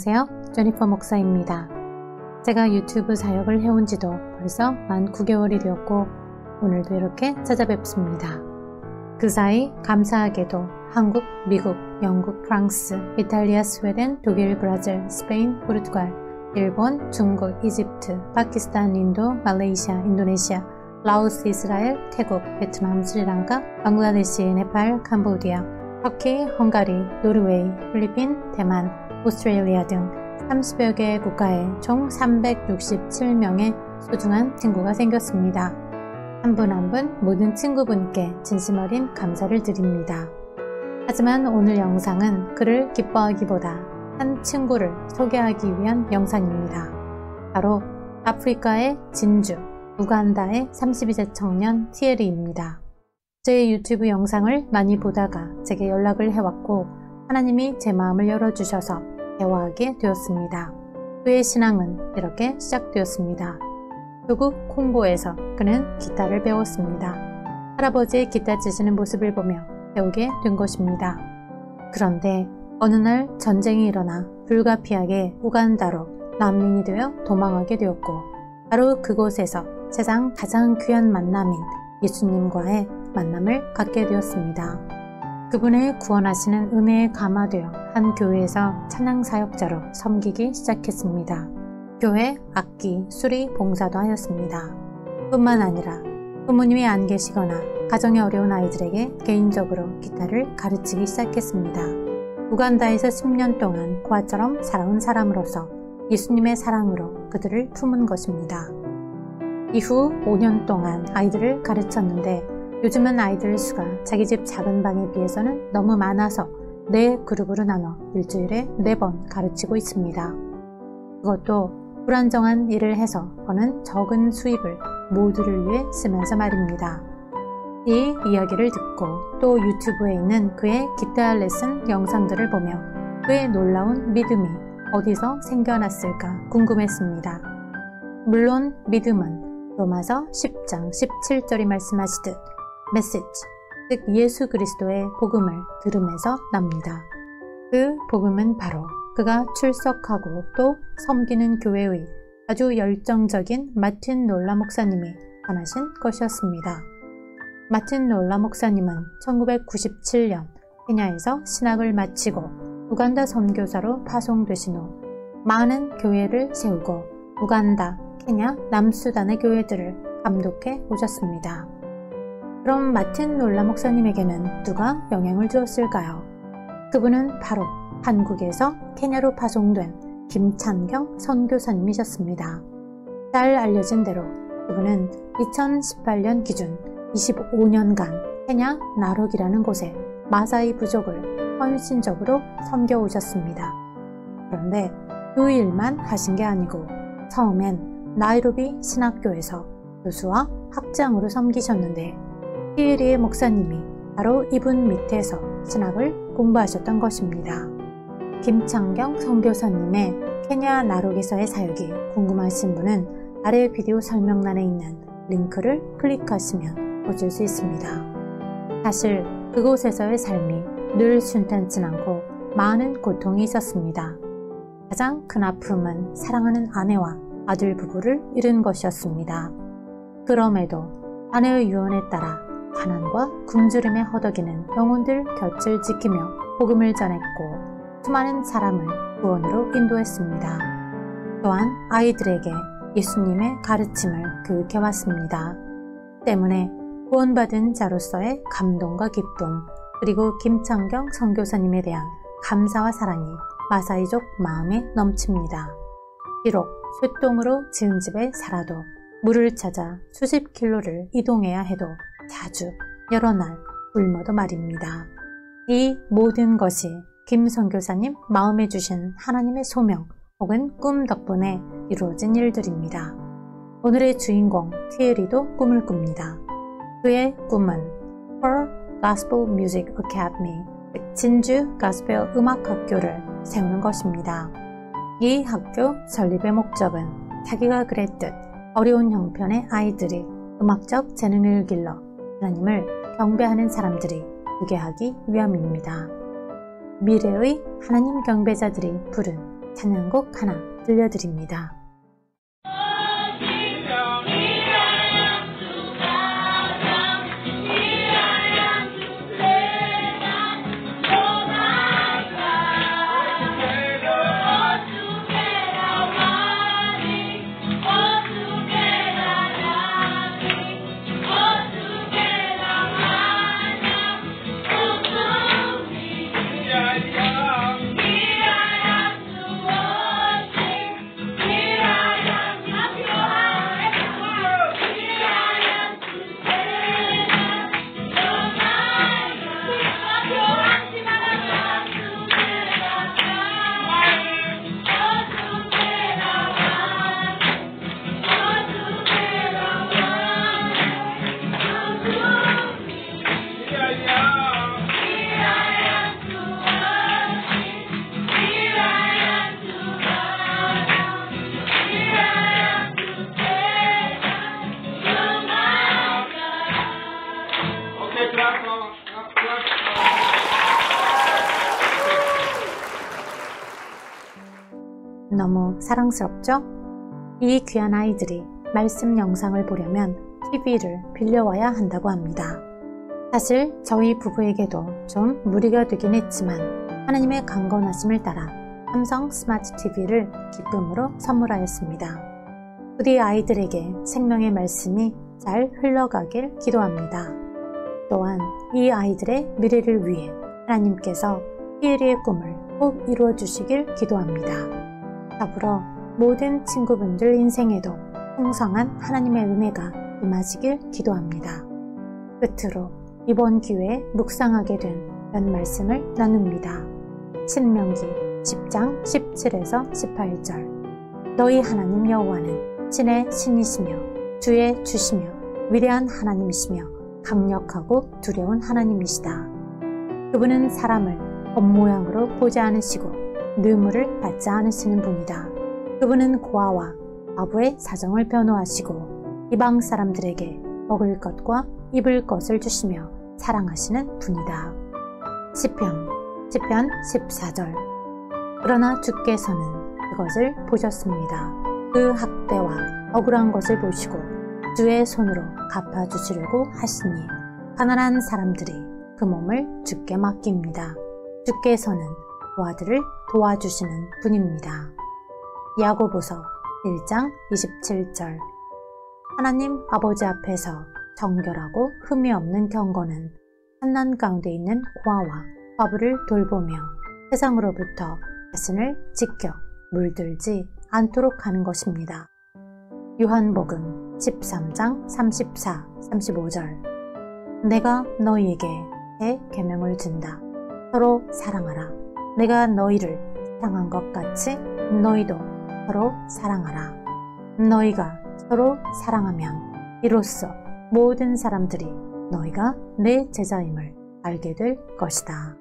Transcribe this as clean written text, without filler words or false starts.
안녕하세요. 제니퍼 목사입니다. 제가 유튜브 사역을 해온 지도 벌써 만 9개월이 되었고 오늘도 이렇게 찾아뵙습니다. 그 사이 감사하게도 한국, 미국, 영국, 프랑스, 이탈리아, 스웨덴, 독일, 브라질, 스페인, 포르투갈, 일본, 중국, 이집트, 파키스탄, 인도, 말레이시아, 인도네시아, 라오스, 이스라엘, 태국, 베트남, 스리랑카, 방글라데시, 네팔, 캄보디아, 터키, 헝가리, 노르웨이, 필리핀, 대만, 오스트레일리아 등 30여 개의 국가에 총 367명의 소중한 친구가 생겼습니다. 한 분 한 분 모든 친구분께 진심 어린 감사를 드립니다. 하지만 오늘 영상은 그를 기뻐하기보다 한 친구를 소개하기 위한 영상입니다. 바로 아프리카의 진주, 우간다의 32세 청년 티에리입니다. 제 유튜브 영상을 많이 보다가 제게 연락을 해왔고 하나님이 제 마음을 열어주셔서 대화하게 되었습니다. 그의 신앙은 이렇게 시작되었습니다. 조국 콩고에서 그는 기타를 배웠습니다. 할아버지의 기타 치시는 모습을 보며 배우게 된 것입니다. 그런데 어느 날 전쟁이 일어나 불가피하게 우간다로 난민이 되어 도망하게 되었고 바로 그곳에서 세상 가장 귀한 만남인 예수님과의 만남을 갖게 되었습니다. 그분의 구원하시는 은혜에 감화되어 한 교회에서 찬양 사역자로 섬기기 시작했습니다. 교회, 악기, 수리, 봉사도 하였습니다. 뿐만 아니라 부모님이 안 계시거나 가정이 어려운 아이들에게 개인적으로 기타를 가르치기 시작했습니다. 우간다에서 10년 동안 고아처럼 살아온 사람으로서 예수님의 사랑으로 그들을 품은 것입니다. 이후 5년 동안 아이들을 가르쳤는데 요즘은 아이들 수가 자기 집 작은 방에 비해서는 너무 많아서 4그룹으로 나눠 일주일에 4번 가르치고 있습니다. 그것도 불안정한 일을 해서 버는 적은 수입을 모두를 위해 쓰면서 말입니다. 이 이야기를 듣고 또 유튜브에 있는 그의 기타 레슨 영상들을 보며 그의 놀라운 믿음이 어디서 생겨났을까 궁금했습니다. 물론 믿음은 로마서 10장 17절이 말씀하시듯 메시지, 즉 예수 그리스도의 복음을 들으면서 납니다. 그 복음은 바로 그가 출석하고 또 섬기는 교회의 아주 열정적인 마틴 놀라 목사님이 전하신 것이었습니다. 마틴 놀라 목사님은 1997년 케냐에서 신학을 마치고 우간다 선교사로 파송되신 후 많은 교회를 세우고 우간다, 케냐, 남수단의 교회들을 감독해 오셨습니다. 그럼 마틴 놀라 목사님에게는 누가 영향을 주었을까요? 그분은 바로 한국에서 케냐로 파송된 김찬경 선교사님이셨습니다. 잘 알려진 대로 그분은 2018년 기준 25년간 케냐 나록이라는 곳에 마사이 부족을 헌신적으로 섬겨오셨습니다. 그런데 그 일만 하신 게 아니고 처음엔 나이로비 신학교에서 교수와 학장으로 섬기셨는데 티에리의 목사님이 바로 이분 밑에서 신학을 공부하셨던 것입니다. 김창경 선교사님의 케냐 나록에서의 사역이 궁금하신 분은 아래 비디오 설명란에 있는 링크를 클릭하시면 보실 수 있습니다. 사실 그곳에서의 삶이 늘 순탄치 않고 많은 고통이 있었습니다. 가장 큰 아픔은 사랑하는 아내와 아들 부부를 잃은 것이었습니다. 그럼에도 아내의 유언에 따라 가난과 굶주림에 허덕이는 영혼들 곁을 지키며 복음을 전했고 수많은 사람을 구원으로 인도했습니다. 또한 아이들에게 예수님의 가르침을 교육해왔습니다. 때문에 구원받은 자로서의 감동과 기쁨 그리고 김창경 선교사님에 대한 감사와 사랑이 마사이족 마음에 넘칩니다. 비록 쇠똥으로 지은 집에 살아도 물을 찾아 수십 킬로를 이동해야 해도 자주 여러 날 굶어도 말입니다. 이 모든 것이 김 선교사님 마음에 주신 하나님의 소명 혹은 꿈 덕분에 이루어진 일들입니다. 오늘의 주인공 티에리도 꿈을 꿉니다. 그의 꿈은 Pearl Gospel Music Academy, 진주 가스펠 음악학교를 세우는 것입니다. 이 학교 설립의 목적은 자기가 그랬듯 어려운 형편의 아이들이 음악적 재능을 길러 하나님을 경배하는 사람들이 되게 하기 위함입니다. 미래의 하나님 경배자들이 부른 찬양곡 하나 들려드립니다. 너무 사랑스럽죠? 이 귀한 아이들이 말씀 영상을 보려면 TV를 빌려와야 한다고 합니다. 사실 저희 부부에게도 좀 무리가 되긴 했지만 하나님의 강건하심을 따라 삼성 스마트 TV를 기쁨으로 선물하였습니다. 우리 아이들에게 생명의 말씀이 잘 흘러가길 기도합니다. 또한 이 아이들의 미래를 위해 하나님께서 피에리의 꿈을 꼭 이루어 주시길 기도합니다. 더불어 모든 친구분들 인생에도 풍성한 하나님의 은혜가 임하시길 기도합니다. 끝으로 이번 기회에 묵상하게 된 몇 말씀을 나눕니다. 신명기 10장 17에서 18절 너희 하나님 여호와는 신의 신이시며 주의 주시며 위대한 하나님이시며 강력하고 두려운 하나님이시다. 그분은 사람을 겉모양으로 보지 않으시고 뇌물을 받지 않으시는 분이다. 그분은 고아와 과부의 사정을 변호하시고 이방 사람들에게 먹을 것과 입을 것을 주시며 사랑하시는 분이다. 시편 14절 그러나 주께서는 그것을 보셨습니다. 그 학대와 억울한 것을 보시고 주의 손으로 갚아주시려고 하시니 가난한 사람들이 그 몸을 주께 맡깁니다. 주께서는 고아들을 도와주시는 분입니다. 야고보서 1장 27절 하나님 아버지 앞에서 정결하고 흠이 없는 경건은 환난 가운데 있는 고아와 과부를 돌보며 세상으로부터 자신을 지켜 물들지 않도록 하는 것입니다. 요한복음 13장 34, 35절 내가 너희에게 새 계명을 준다. 서로 사랑하라. 내가 너희를 사랑한 것 같이 너희도 서로 사랑하라. 너희가 서로 사랑하면 이로써 모든 사람들이 너희가 내 제자임을 알게 될 것이다.